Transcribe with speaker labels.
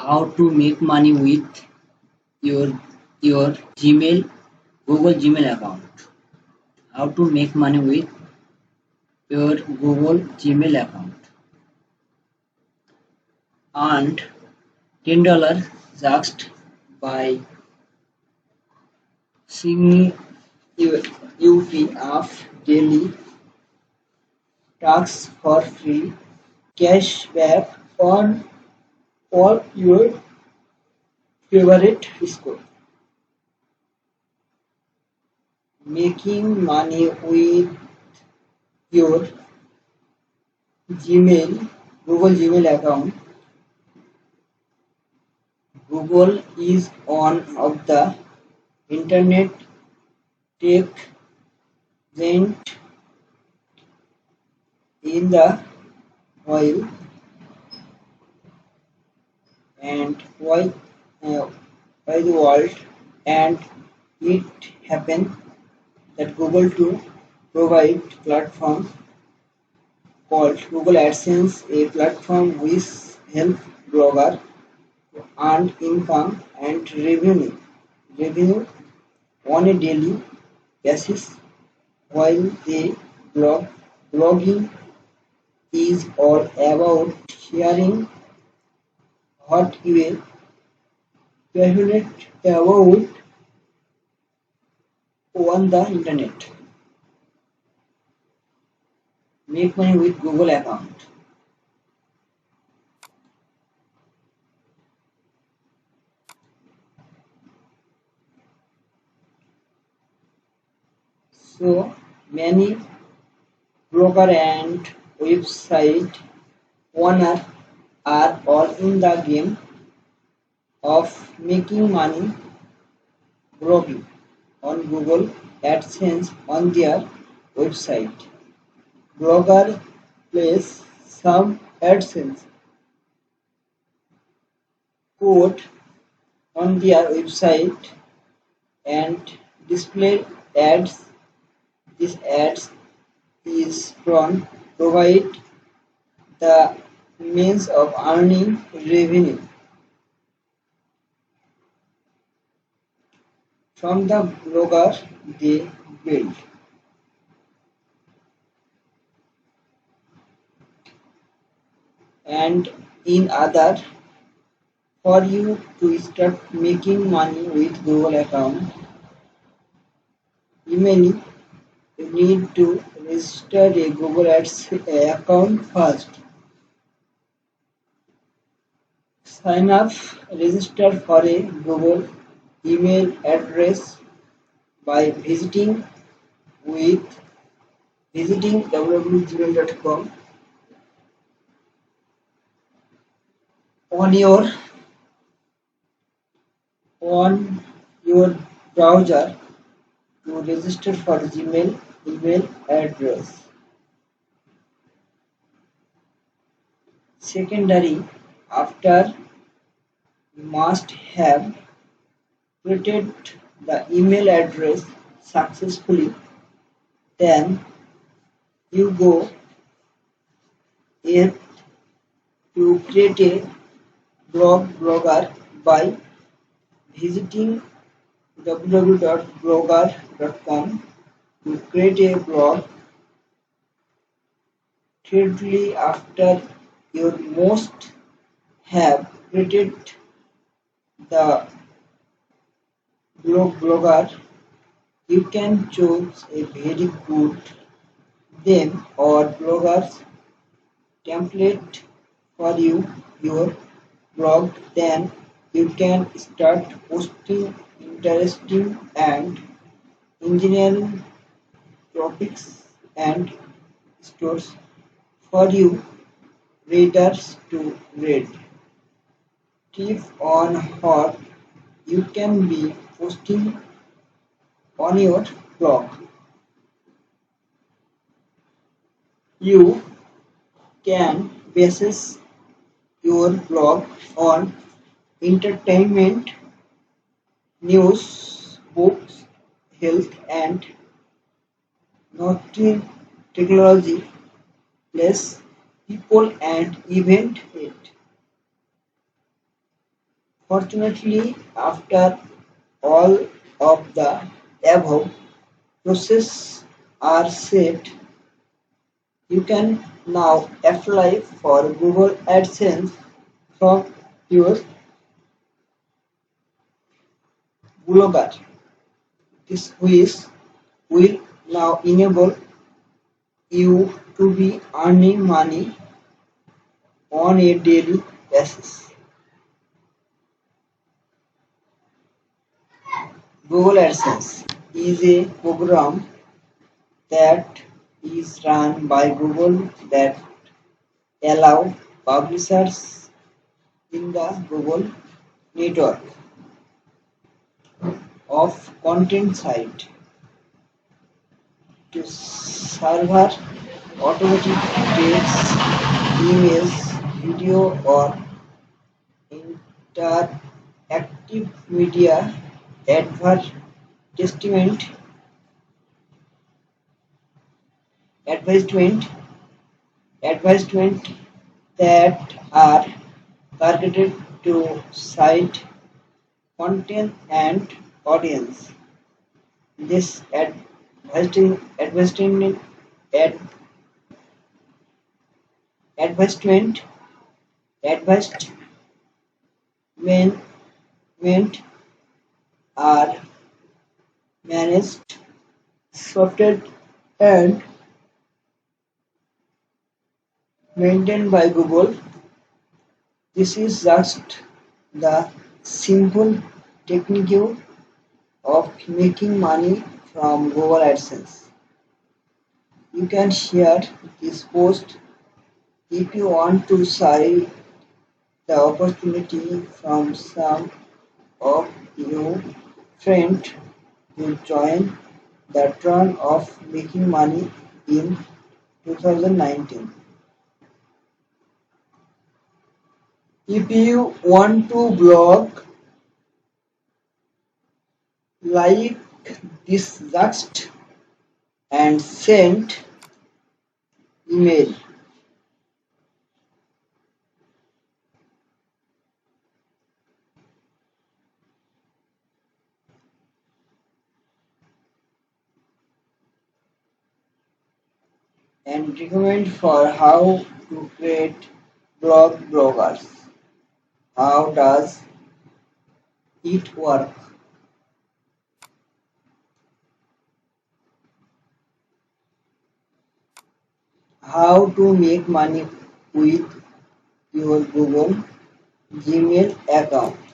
Speaker 1: How to make money with your your Gmail Google Gmail account. How to make money with your Google Gmail account. Earned $10 just by signing UP of daily tasks for free. Cashback on all your favorite school. Making money with your Gmail Google Gmail account. Google is one of the internet tech giant in the world, and why the world, and it happened that Google to provide platform called Google AdSense, a platform which help blogger to earn income and revenue on a daily basis while they blog. Blogging is all about sharing what you are passionate about on the internet. Make money with Google account. So many blogger and website owner are all in the game of making money blogging on Google AdSense on their website. Blogger place some AdSense code on their website and display ads. These ads is from provide the means of earning revenue from the blogger they build. And in other, for you to start making money with Google account, you need to register a Google Ads account first. Sign up, register for a Google email address by with visiting www.gmail.com on your browser to register for Gmail email address. Secondary, after you must have created the email address successfully, then you go here to create a blogger by visiting www.blogger.com to create a blog. Thirdly, after you must have created the blogger, you can choose a very good theme or bloggers template for your blog. Then you can start posting interesting and engineering topics and stores for you readers to read. Tip on what you can be posting on your blog. You can basis your blog on entertainment, news, books, health, and nothing technology, plus people and event it. Fortunately, after all of the above processes are set, you can now apply for Google AdSense from your blogger. This which will now enable you to be earning money on a daily basis. Google AdSense is a program that is run by Google that allow publishers in the Google network of content site to server automatic text, images, video or interactive media advertisement advertisement advertisement that are targeted to site content and audience. This ad, advertisement advertisement are managed, sorted and maintained by Google. This is just the simple technique of making money from Google AdSense. You can share this post if you want to see the opportunity from some of your friends to join the trend of making money in 2019. If you want to blog like this just and send email. And recommend for how to create bloggers. How does it work? How to make money with your Google Gmail account.